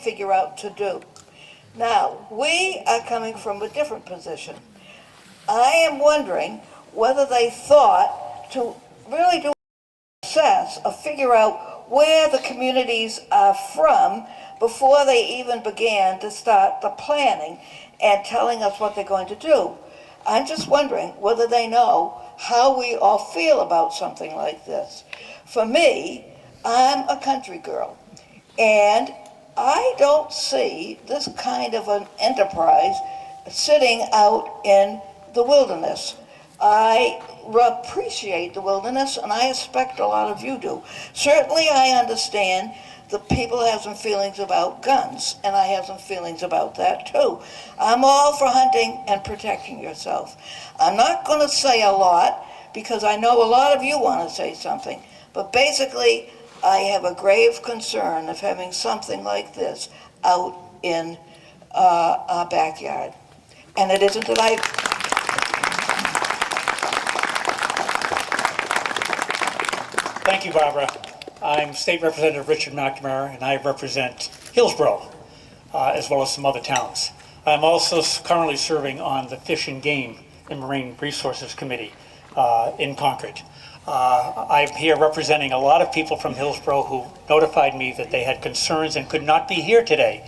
figure out to do. Now, we are coming from a different position. I am wondering whether they thought to really do an assess or figure out where the communities are from before they even began to start the planning and telling us what they're going to do. I'm just wondering whether they know how we all feel about something like this. For me, I'm a country girl, and I don't see this kind of an enterprise sitting out in the wilderness. I appreciate the wilderness, and I expect a lot of you do. Certainly I understand that people have some feelings about guns, and I have some feelings about that too. I'm all for hunting and protecting yourself. I'm not going to say a lot because I know a lot of you want to say something, but basically I have a grave concern of having something like this out in our backyard. And it isn't that Thank you, Barbara. I'm State Representative Richard McNamara, and I represent Hillsborough, as well as some other towns. I'm also currently serving on the Fish and Game and Marine Resources Committee in Concord. I'm here representing a lot of people from Hillsborough who notified me that they had concerns and could not be here today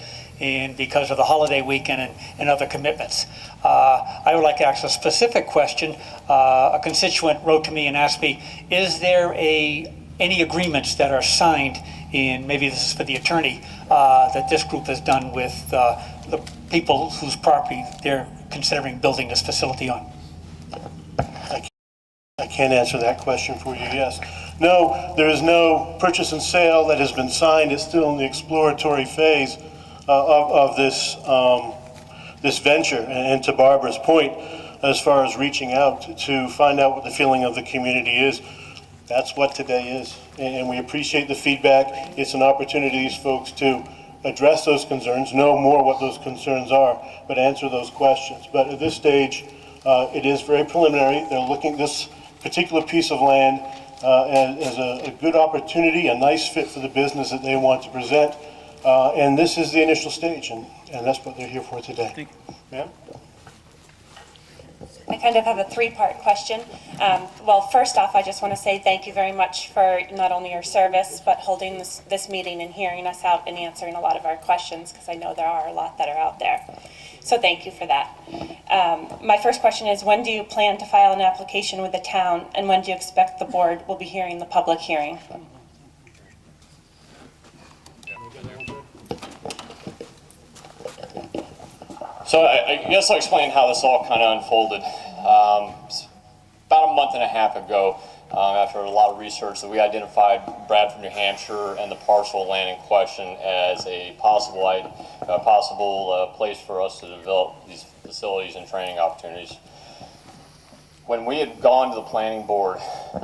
because of the holiday weekend and other commitments. I would like to ask a specific question. A constituent wrote to me and asked me, is there any agreements that are signed, and maybe this is for the attorney, that this group has done with the people whose property they're considering building this facility on? I can't answer that question for you, yes. No, there is no purchase and sale that has been signed. It's still in the exploratory phase of this venture. And to Barbara's point, as far as reaching out to find out what the feeling of the community is, that's what today is. And we appreciate the feedback. It's an opportunity for these folks to address those concerns, know more what those concerns are, but answer those questions. But at this stage, it is very preliminary. They're looking at this particular piece of land as a good opportunity, a nice fit for the business that they want to present. And this is the initial stage, and that's what they're here for today. Thank you. Ma'am? I kind of have a three-part question. Well, first off, I just want to say thank you very much for not only your service, but holding this meeting and hearing us out and answering a lot of our questions, because I know there are a lot that are out there. So thank you for that. My first question is, when do you plan to file an application with the town, and when do you expect the board will be hearing the public hearing? So I guess I'll explain how this all kind of unfolded. About a month and a half ago, after a lot of research, that we identified Bradford, New Hampshire, and the parcel of land in question as a possible place for us to develop these facilities and training opportunities. When we had gone to the planning board,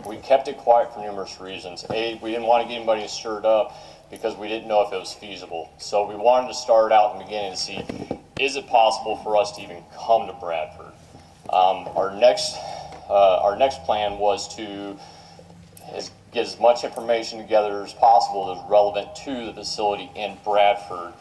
we kept it quiet for numerous reasons. A, we didn't want to get anybody stirred up because we didn't know if it was feasible. So we wanted to start out in the beginning to see, is it possible for us to even come to Bradford? Our next plan was to get as much information together as possible that's relevant to the facility in Bradford,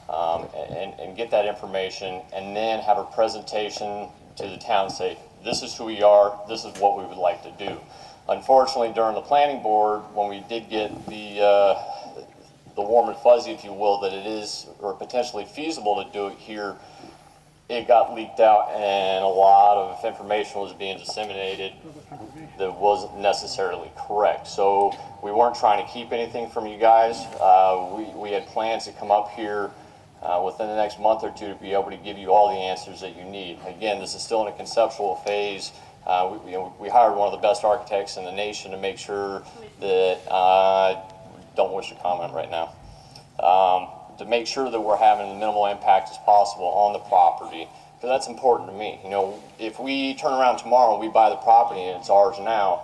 and get that information, and then have a presentation to the town, say, this is who we are, this is what we would like to do. Unfortunately, during the planning board, when we did get the warm and fuzzy, if you will, that it is or potentially feasible to do it here, it got leaked out and a lot of information was being disseminated that wasn't necessarily correct. So we weren't trying to keep anything from you guys. We had plans to come up here within the next month or two to be able to give you all the answers that you need. Again, this is still in a conceptual phase. We hired one of the best architects in the nation to make sure that, don't wish to comment right now, to make sure that we're having the minimal impact as possible on the property, because that's important to me. You know, if we turn around tomorrow and we buy the property and it's ours now,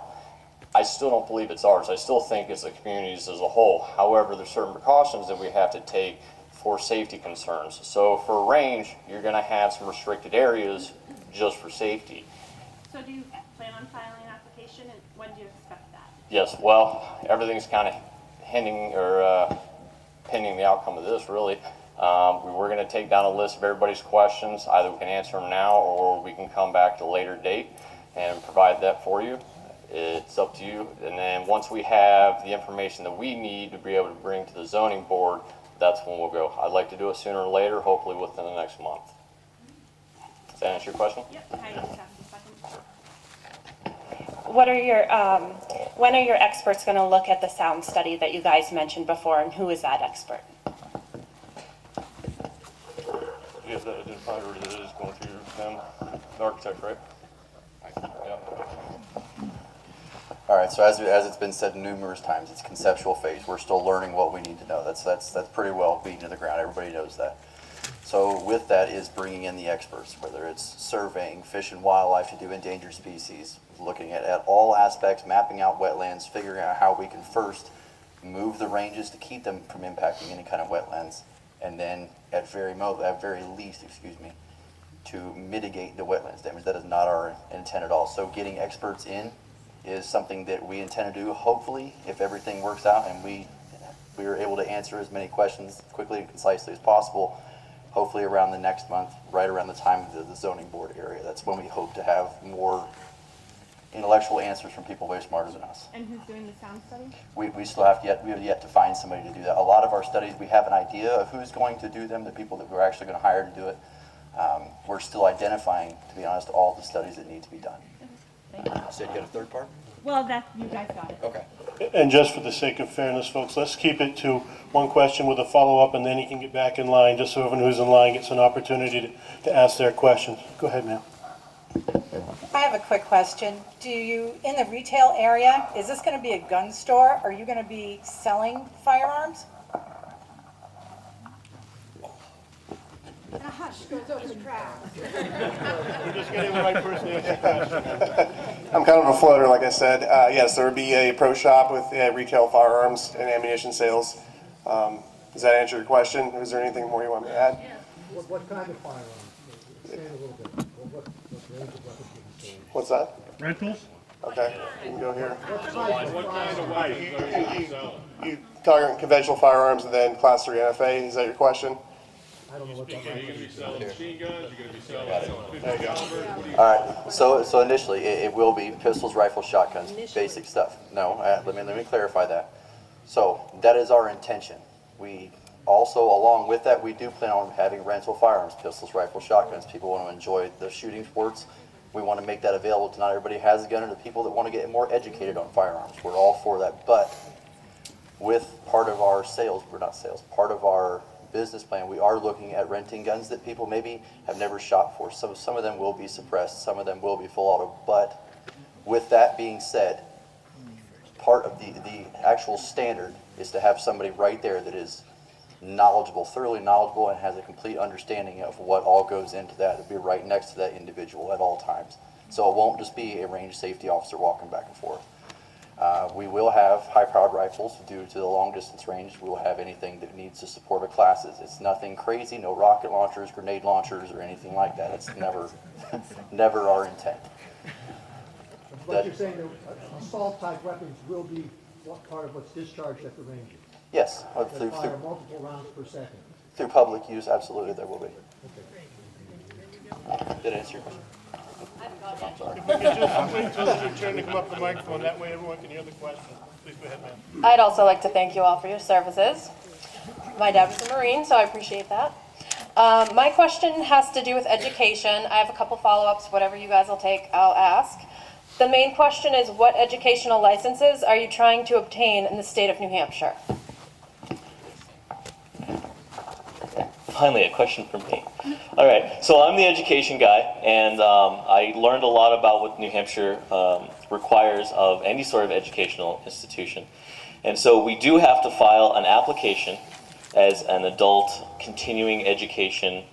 I still don't believe it's ours. I still think it's the community's as a whole. However, there's certain precautions that we have to take for safety concerns. So for range, you're going to have some restricted areas just for safety. So do you plan on filing an application, and when do you expect that? Yes, well, everything's kind of pending the outcome of this, really. We were going to take down a list of everybody's questions. Either we can answer them now or we can come back at a later date and provide that for you. It's up to you. And then once we have the information that we need to be able to bring to the zoning board, that's when we'll go. I'd like to do it sooner or later, hopefully within the next month. Does that answer your question? Yep. Can I just have a second? What are your, when are your experts going to look at the sound study that you guys mentioned before, and who is that expert? You have that identified, or is it going through them, the architect, right? Yeah. All right, so as it's been said numerous times, it's conceptual phase. We're still learning what we need to know. That's pretty well beaten to the ground. Everybody knows that. So with that is bringing in the experts, whether it's surveying, fish and wildlife to do endangered species, looking at all aspects, mapping out wetlands, figuring out how we can first move the ranges to keep them from impacting any kind of wetlands, and then at very least, to mitigate the wetlands damage. That is not our intent at all. So getting experts in is something that we intend to do, hopefully, if everything works out and we are able to answer as many questions quickly and concisely as possible, hopefully around the next month, right around the time of the zoning board area. That's when we hope to have more intellectual answers from people way smarter than us. And who's doing the sound study? We still have yet to find somebody to do that. A lot of our studies, we have an idea of who's going to do them, the people that we're actually going to hire to do it. We're still identifying, to be honest, all the studies that need to be done. Thank you. Said you had a third part? Well, you guys got it. Okay. And just for the sake of fairness, folks, let's keep it to one question with a follow-up, and then you can get back in line, just so everyone who's in line gets an opportunity to ask their questions. Go ahead, ma'am. I have a quick question. In the retail area, is this going to be a gun store? Are you going to be selling firearms? A hush goes over the crowd. We're just getting the right person to answer the question. I'm kind of a floater, like I said. Yes, there would be a pro shop with retail firearms and ammunition sales. Does that answer your question? Is there anything more you want me to add? What kind of firearms? Expand a little bit. What range of weapons would you say? What's that? Rentals? Okay, we can go here. What kind of firearms? You talking conventional firearms and then Class 3 NFA? Is that your question? I don't know what that Are you going to be selling machine guns? You're going to be selling There you go. All right, so initially, it will be pistols, rifles, shotguns, basic stuff. No, let me clarify that. So that is our intention. We also, along with that, we do plan on having rental firearms, pistols, rifles, shotguns. People want to enjoy the shooting sports. We want to make that available to not everybody has a gun, and the people that want to get more educated on firearms. We're all for that, but with part of our part of our business plan, we are looking at renting guns that people maybe have never shot for. Some of them will be suppressed, some of them will be full auto, but with that being said, part of the actual standard is to have somebody right there that is knowledgeable, thoroughly knowledgeable, and has a complete understanding of what all goes into that, to be right next to that individual at all times. So it won't just be a range safety officer walking back and forth. We will have high-powered rifles due to the long-distance range. We will have anything that needs to support our classes. It's nothing crazy, no rocket launchers, grenade launchers, or anything like that. It's never, never our intent. But you're saying that assault-type weapons will be part of what's discharged at the ranges? Yes, That fire multiple rounds per second? through public use, absolutely there will be. Did I answer your question? I'm sorry. If we could just wait till it's your turn to come up to the microphone, that way everyone can hear the question. Please go ahead, ma'am. I'd also like to thank you all for your services. My dad was a Marine, so I appreciate that. My question has to do with education. I have a couple follow-ups. Whatever you guys will take, I'll ask. The main question is, what educational licenses are you trying to obtain in the state of New Hampshire? Finally, a question from me. All right, so I'm the education guy, and I learned a lot about what New Hampshire requires of any sort of educational institution. And so we do have to file an application as an adult continuing education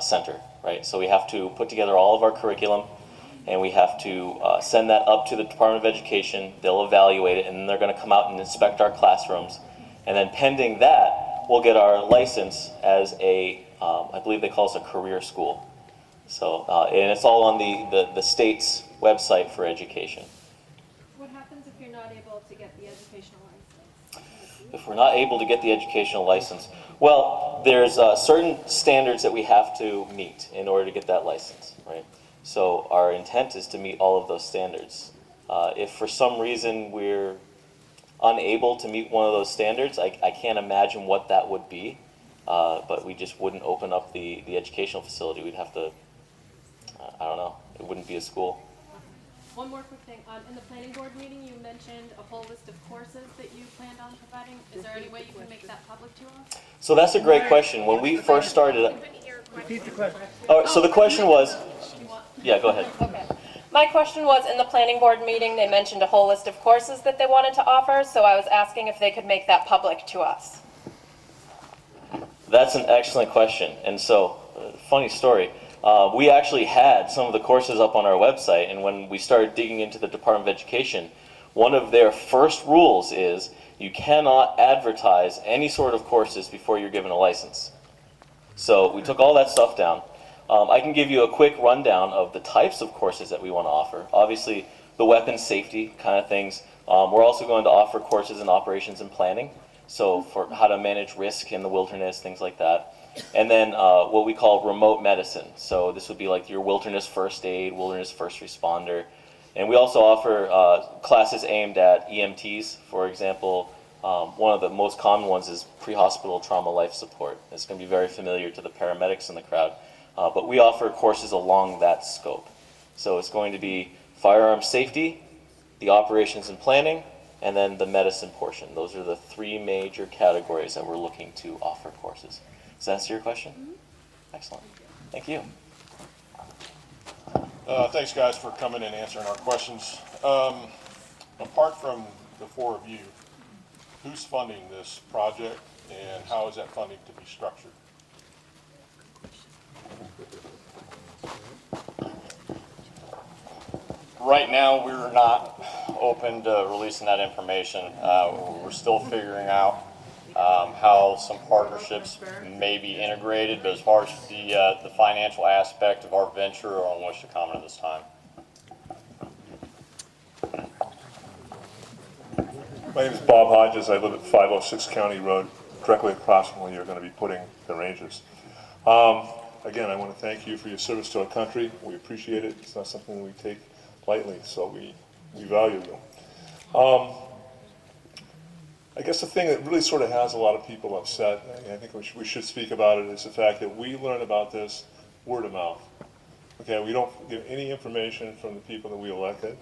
center, right? So we have to put together all of our curriculum, and we have to send that up to the Department of Education. They'll evaluate it, and then they're going to come out and inspect our classrooms. And then pending that, we'll get our license as a, I believe they call us a career school. So, and it's all on the state's website for education. What happens if you're not able to get the educational license? If we're not able to get the educational license, Well, there's certain standards that we have to meet in order to get that license, right? So our intent is to meet all of those standards. If for some reason we're unable to meet one of those standards, I can't imagine what that would be, but we just wouldn't open up the educational facility. We'd have to, I don't know, it wouldn't be a school. One more quick thing. In the planning board meeting, you mentioned a whole list of courses that you planned on providing. Is there any way you can make that public to us? So that's a great question. When we first started, Repeat the question. oh, so the question was, yeah, go ahead. Okay. My question was, in the planning board meeting, they mentioned a whole list of courses that they wanted to offer, so I was asking if they could make that public to us. That's an excellent question. And so, funny story. We actually had some of the courses up on our website, and when we started digging into the Department of Education, one of their first rules is you cannot advertise any sort of courses before you're given a license. So we took all that stuff down. I can give you a quick rundown of the types of courses that we want to offer. Obviously, the weapons safety kind of things. We're also going to offer courses in operations and planning, so for how to manage risk in the wilderness, things like that. And then what we call remote medicine. So this would be like your wilderness first aid, wilderness first responder. And we also offer classes aimed at EMTs. For example, one of the most common ones is pre-hospital trauma life support. It's going to be very familiar to the paramedics in the crowd. But we offer courses along that scope. So it's going to be firearm safety, the operations and planning, and then the medicine portion. Those are the three major categories that we're looking to offer courses. Does that answer your question? Mm-hmm. Excellent. Thank you. Thanks, guys, for coming and answering our questions. Apart from the four of you, who's funding this project, and how is that funding to be structured? Right now, we're not open to releasing that information. We're still figuring out how some partnerships may be integrated, but as far as the financial aspect of our venture, I don't wish to comment at this time. My name is Bob Hodges. I live at 506 County Road, directly across from where you're going to be putting the ranges. Again, I want to thank you for your service to our country. We appreciate it. It's not something we take lightly, so we value you. I guess the thing that really sort of has a lot of people upset, and I think we should speak about it, is the fact that we learn about this word of mouth. Okay, we don't get any information from the people that we elected.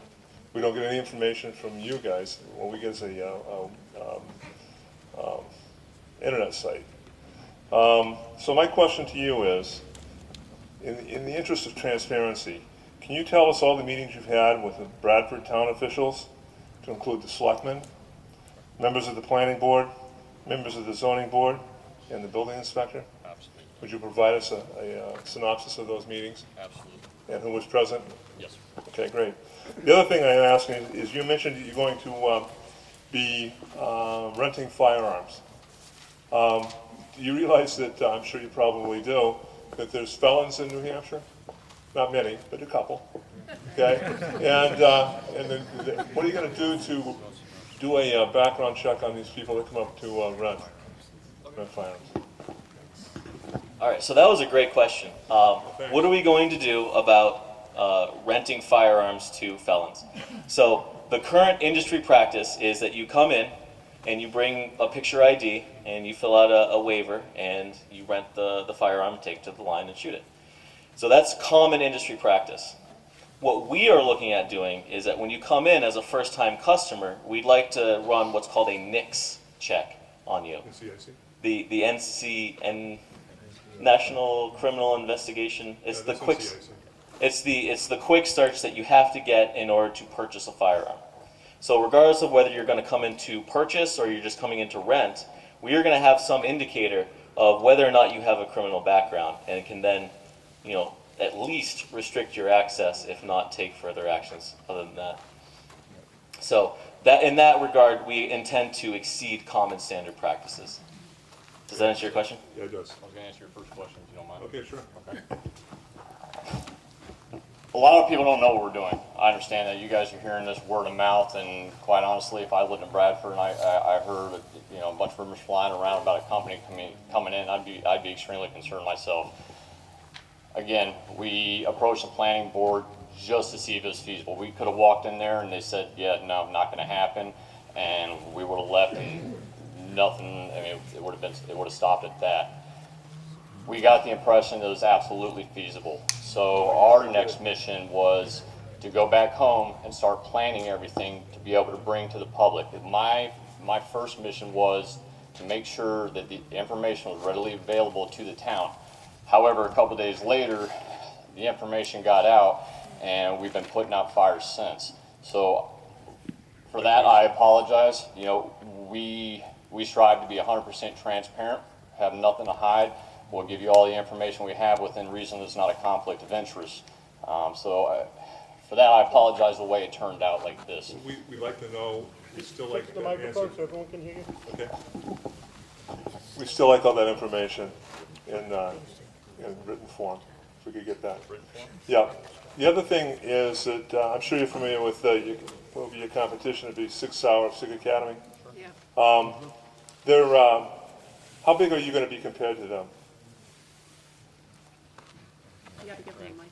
We don't get any information from you guys. What we get is a internet site. So my question to you is, in the interest of transparency, can you tell us all the meetings you've had with the Bradford town officials, to include the selectmen, members of the planning board, members of the zoning board, and the building inspector? Absolutely. Would you provide us a synopsis of those meetings? Absolutely. And who was present? Yes. Okay, great. The other thing I'm asking is you mentioned that you're going to be renting firearms. Do you realize that, I'm sure you probably do, that there's felons in New Hampshire? Not many, but a couple. Okay? And what are you going to do a background check on these people that come up to rent firearms? All right, so that was a great question. What are we going to do about renting firearms to felons? So the current industry practice is that you come in and you bring a picture ID and you fill out a waiver and you rent the firearm, take it to the line and shoot it. So that's common industry practice. What we are looking at doing is that when you come in as a first-time customer, we'd like to run what's called a NICS check on you. NCIC? The NCN, National Criminal Investigation. It's the quick. It's the quick search that you have to get in order to purchase a firearm. So regardless of whether you're going to come in to purchase or you're just coming in to rent, we are going to have some indicator of whether or not you have a criminal background, and can then, at least restrict your access, if not take further actions other than that. So that in that regard, we intend to exceed common standard practices. Does that answer your question? Yeah, it does. I was going to answer your first question, if you don't mind. Okay, sure. Okay. a lot of people don't know what we're doing. I understand that you guys are hearing this word of mouth, and quite honestly, if I lived in Bradford and I heard, you know, a bunch of rumors flying around about a company coming in, I'd be extremely concerned myself. Again, we approached the planning board just to see if it was feasible. We could have walked in there and they said, yeah, no, not going to happen, and we would have left and nothing. I mean, it would have stopped at that. We got the impression that it was absolutely feasible. So our next mission was to go back home and start planning everything to be able to bring to the public. My first mission was to make sure that the information was readily available to the town. However, a couple days later, the information got out, and we've been putting out fires since. So for that, I apologize. You know, we strive to be 100% transparent, have nothing to hide. We'll give you all the information we have within reason. There's not a conflict of interest. For that, I apologize the way it turned out like this. We'd like to know, we still like The that microphone answer. so everyone can hear you. Okay. We still like all that information in written form, if we could get that. Yeah. The other thing is that, I'm sure you're familiar with, what will be your competition, it'd be 6 Hour SIG Academy. Yeah. How big are you gonna be compared to them? You gotta give them, Mike.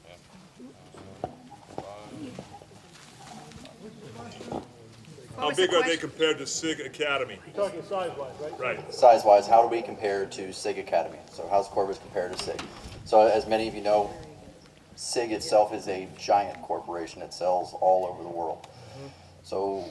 How big are they compared to SIG Academy? You're talking size-wise, right? Right. Size-wise, how do we compare to SIG Academy? So how's Corvus compared to SIG? So as many of you know, SIG itself is a giant corporation that sells all over the world. So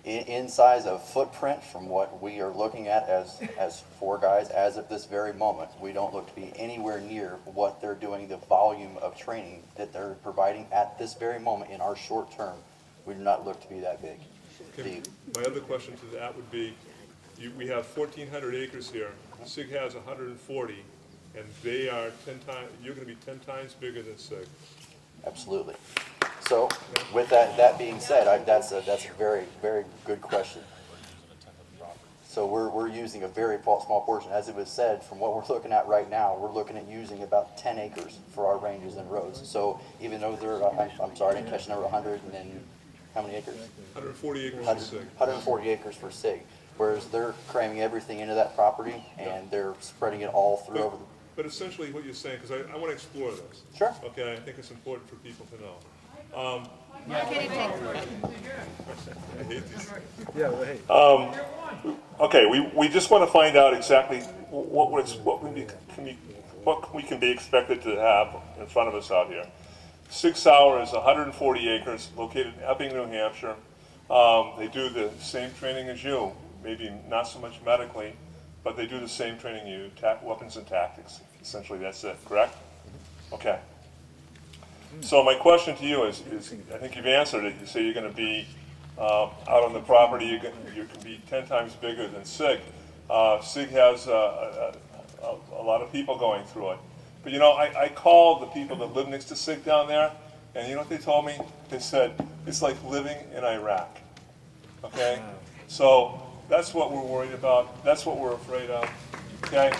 in size of footprint, from what we are looking at as four guys, as of this very moment, we don't look to be anywhere near what they're doing, the volume of training that they're providing at this very moment in our short term. We do not look to be that big. Okay. My other question to that would be, we have 1,400 acres here, SIG has 140, and they are 10 times, you're gonna be 10 times bigger than SIG. Absolutely. So with that being said, that's a very, very good question. So we're using a very small portion. As it was said, from what we're looking at right now, we're looking at using about 10 acres for our ranges and roads. So even though they're, I'm sorry, I didn't catch the number, 100 and then, how many acres? 140 acres for SIG. 140 acres for SIG, whereas they're cramming everything into that property and they're spreading it all through over the. But essentially what you're saying, because I want to explore this. Sure. Okay, I think it's important for people to know. Why can't you take I hate these. Yeah, well, hey. Okay, we just want to find out exactly what we can be expected to have in front of us out here. 6 Hour is 140 acres, located in Epping, New Hampshire. They do the same training as you, maybe not so much medically, but they do the same training you, weapons and tactics. Essentially, that's it, correct? Okay. So my question to you is I think you've answered it. You say you're going to be out on the property, you can be 10 times bigger than SIG. SIG has a lot of people going through it. But you know, I called the people that live next to SIG down there, and you know what they told me? They said, it's like living in Iraq. Okay? So that's what we're worried about. That's what we're afraid of. Okay?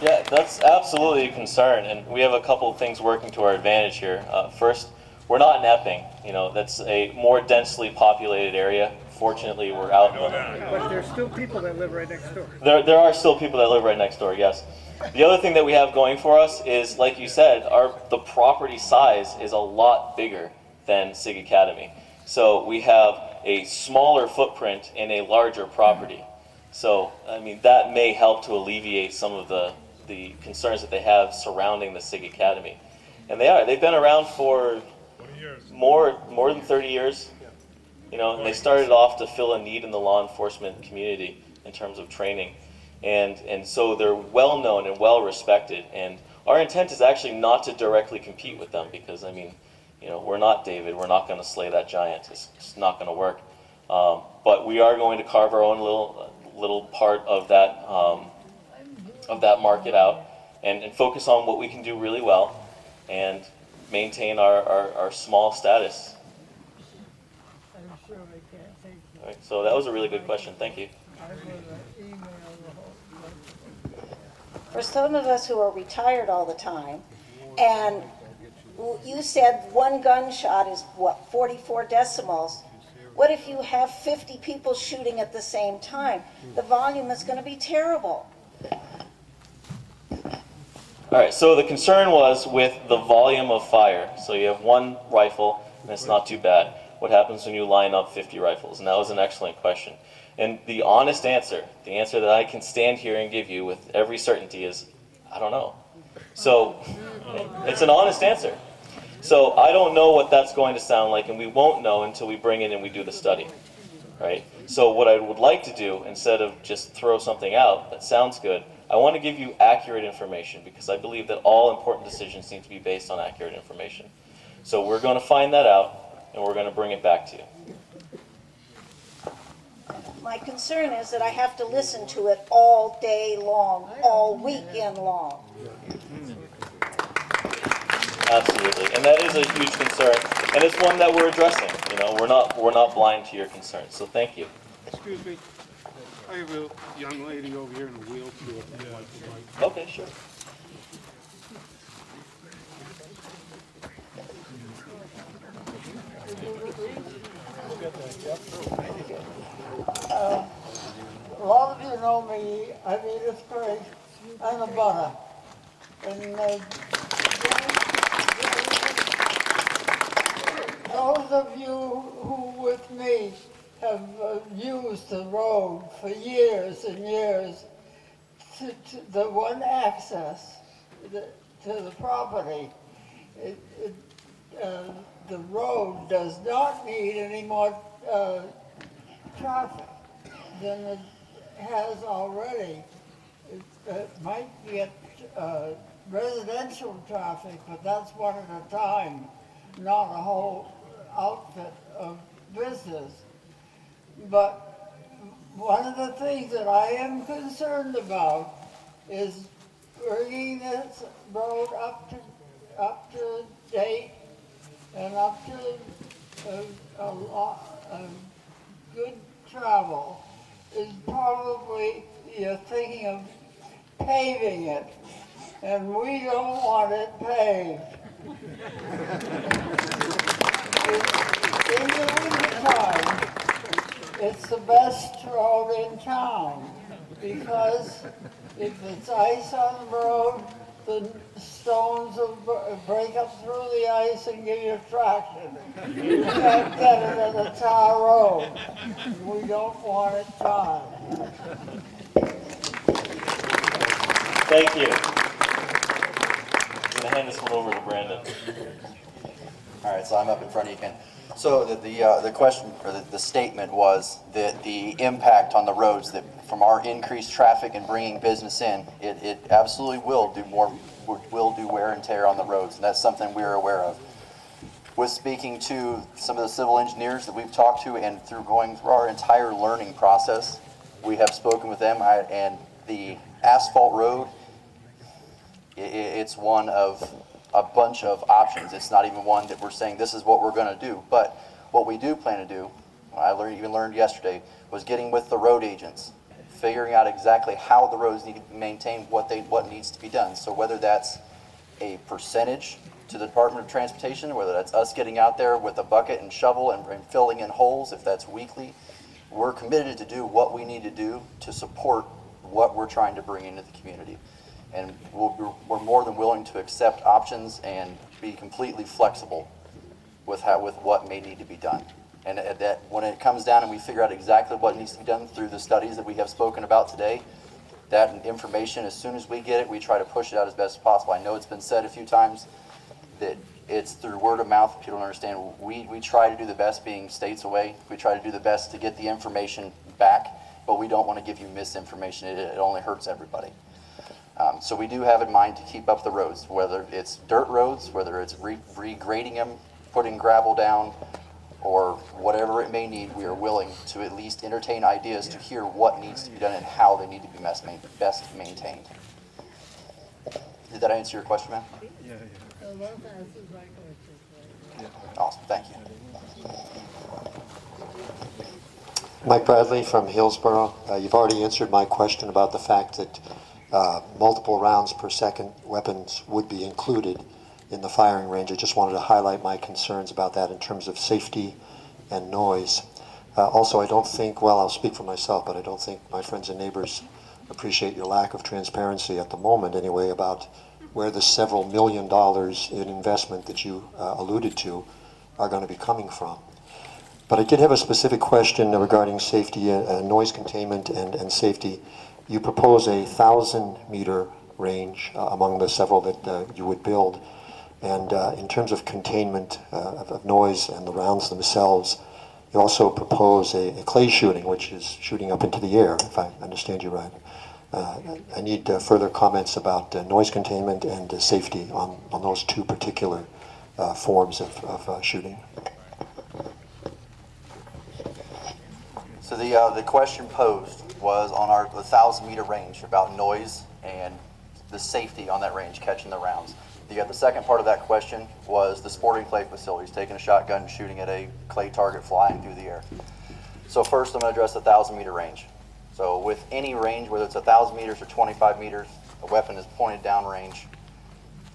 Yeah, that's absolutely a concern, and we have a couple of things working to our advantage here. First, we're not in Epping. You know, that's a more densely populated area. Fortunately, we're out in the... But there's still people that live right next door. There are still people that live right next door, yes. The other thing that we have going for us is, like you said, the property size is a lot bigger than SIG Academy. So we have a smaller footprint in a larger property. So, I mean, that may help to alleviate some of the concerns that they have surrounding the SIG Academy. And they've been around for more than 30 years. You know, and they started off to fill a need in the law enforcement community in terms of training. And so they're well known and well respected. And our intent is actually not to directly compete with them because, I mean, you know, we're not David. We're not going to slay that giant. It's not going to work. But we are going to carve our own little part of that market out and focus on what we can do really well and maintain our small status. All right, so that was a really good question. Thank you. for some of us who are retired all the time, and you said one gunshot is what, 44 decimals? What if you have 50 people shooting at the same time? The volume is going to be terrible. All right, so the concern was with the volume of fire. So you have one rifle, and it's not too bad. What happens when you line up 50 rifles? And that was an excellent question. And the honest answer, the answer that I can stand here and give you with every certainty is, I don't know. So it's an honest answer. So I don't know what that's going to sound like, and we won't know until we bring it and we do the study, right? So what I would like to do, instead of just throw something out that sounds good, I want to give you accurate information, because I believe that all important decisions need to be based on accurate information. So we're going to find that out, and we're going to bring it back to you. My concern is that I have to listen to it all day long, all weekend long. Absolutely, and that is a huge concern, and it's one that we're addressing. You know, we're not blind to your concerns. So thank you. Excuse me. I have a young lady over here in a wheelchair. Okay, sure. A lot of you know me. I'm Edith Gray. I'm a butter. And those of you who with me have used the road for years and years, to the one access to the property, the road does not need any more traffic than it has already. It might get residential traffic, but that's one at a time, not a whole outfit of business. But one of the things that I am concerned about is bringing this road up to date and up to a good travel. Is probably you're thinking of paving it, and we don't want it paved. In the wintertime, it's the best road in town, because if it's ice on the road, the stones will break up through the ice and give you traction. You can't get it on a tar road. We don't want it tarred. Thank you. I'm going to hand this one over to Brandon. All right, so I'm up in front of you again. So the question, or the statement was that the impact on the roads, that from our increased traffic and bringing business in, it absolutely will do wear and tear on the roads, and that's something we're aware of. With speaking to some of the civil engineers that we've talked to, and through going through our entire learning process, we have spoken with them, and the asphalt road, it's one of a bunch of options. It's not even one that we're saying this is what we're going to do. But what we do plan to do, I learned yesterday, was getting with the road agents, figuring out exactly how the roads need to be maintained, what needs to be done. So whether that's a percentage to the Department of Transportation, whether that's us getting out there with a bucket and shovel and filling in holes, if that's weekly, we're committed to do what we need to do to support what we're trying to bring into the community. And we're more than willing to accept options and be completely flexible with what may need to be done. And that when it comes down and we figure out exactly what needs to be done through the studies that we have spoken about today, that information, as soon as we get it, we try to push it out as best as possible. I know it's been said a few times that it's through word of mouth. People don't understand. We try to do the best, being states away. We try to do the best to get the information back, but we don't want to give you misinformation. It only hurts everybody. So we do have in mind to keep up the roads, whether it's dirt roads, whether it's regrading them, putting gravel down, or whatever it may need. We are willing to at least entertain ideas to hear what needs to be done and how they need to be best maintained. Did that answer your question, ma'am? Yeah. Awesome, thank you. Mike Bradley from Hillsborough. You've already answered my question about the fact that multiple rounds per second weapons would be included in the firing range. I just wanted to highlight my concerns about that in terms of safety and noise. Also, I don't think, well, I'll speak for myself, but I don't think my friends and neighbors appreciate your lack of transparency at the moment anyway about where the several $1 million in investment that you alluded to are going to be coming from. But I did have a specific question regarding safety, noise containment and safety. You propose a 1,000-meter range among the several that you would build. And in terms of containment of noise and the rounds themselves, you also propose a clay shooting, which is shooting up into the air, if I understand you right. I need further comments about noise containment and safety on those two particular forms of shooting. So the question posed was on our 1,000-meter range about noise and the safety on that range, catching the rounds. The second part of that question was the sporting clay facilities, taking a shotgun and shooting at a clay target flying through the air. So first I'm going to address the 1,000-meter range. So with any range, whether it's 1,000 meters or 25 meters, a weapon is pointed downrange.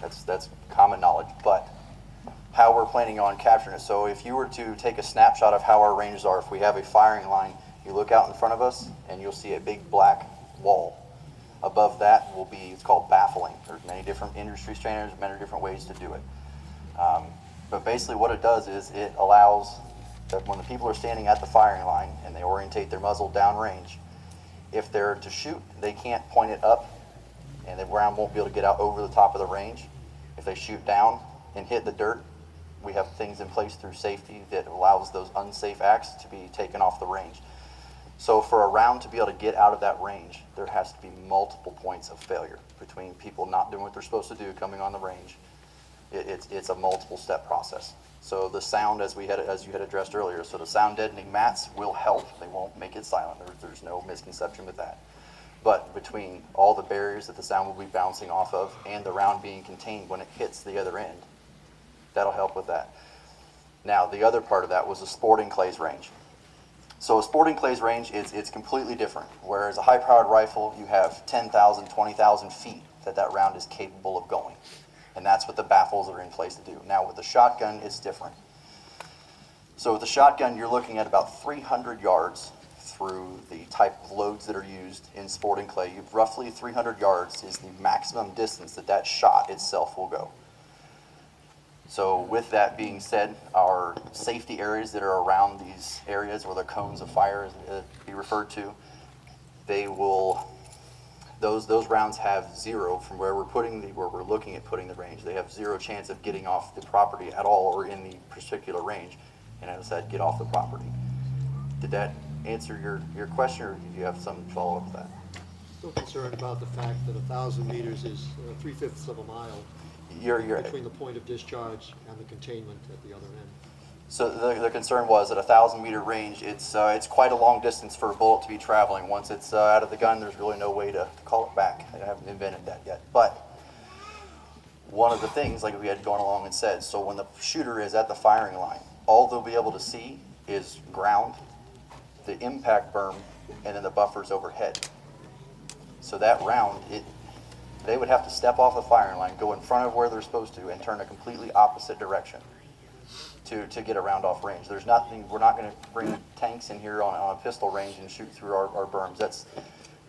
That's common knowledge, but how we're planning on capturing it. So if you were to take a snapshot of how our ranges are, if we have a firing line, you look out in front of us and you'll see a big black wall. Above that will be, it's called baffling. There's many different industry standards, many different ways to do it. But basically what it does is it allows that when the people are standing at the firing line and they orientate their muzzle downrange, if they're to shoot, they can't point it up and the round won't be able to get out over the top of the range. If they shoot down and hit the dirt, we have things in place through safety that allows those unsafe acts to be taken off the range. So for a round to be able to get out of that range, there has to be multiple points of failure between people not doing what they're supposed to do coming on the range. It's a multiple step process. So the sound, as you had addressed earlier, so the sound deadening mats will help. They won't make it silent. There's no misconception with that. But between all the barriers that the sound will be bouncing off of and the round being contained when it hits the other end, that'll help with that. Now, the other part of that was the sporting clays range. So a sporting clays range, it's completely different. Whereas a high-powered rifle, you have 10,000, 20,000 feet that round is capable of going. And that's what the baffles are in place to do. Now with the shotgun, it's different. So with the shotgun, you're looking at about 300 yards through the type of loads that are used in sporting clay. Roughly 300 yards is the maximum distance that shot itself will go. So with that being said, our safety areas that are around these areas where the cones of fire be referred to, they will, those rounds have zero from where we're looking at putting the range. They have zero chance of getting off the property at all or in the particular range, and as I said, get off the property. Did that answer your question, or do you have some follow-up to that? Still concerned about the fact that 1,000 meters is 3/5 of a mile. You're between the point of discharge and the containment at the other end. So the concern was at 1,000-meter range, it's quite a long distance for a bullet to be traveling. Once it's out of the gun, there's really no way to call it back. I haven't invented that yet. But one of the things, like we had gone along and said, so when the shooter is at the firing line, all they'll be able to see is ground, the impact berm, and then the buffers overhead. So that round, they would have to step off the firing line, go in front of where they're supposed to, and turn a completely opposite direction to get a round off range. There's nothing, we're not going to bring tanks in here on a pistol range and shoot through our berms.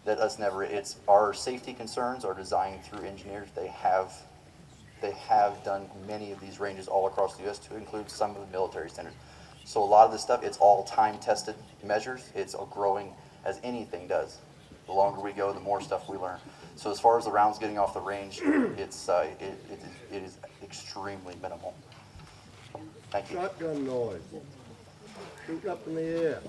That's never, it's our safety concerns are designed through engineers. They have done many of these ranges all across the U.S. to include some of the military standards. So a lot of this stuff, it's all time-tested measures. It's growing as anything does. The longer we go, the more stuff we learn. So as far as the rounds getting off the range, it is extremely minimal. Thank you. Shotgun noise. Shoot up in the air.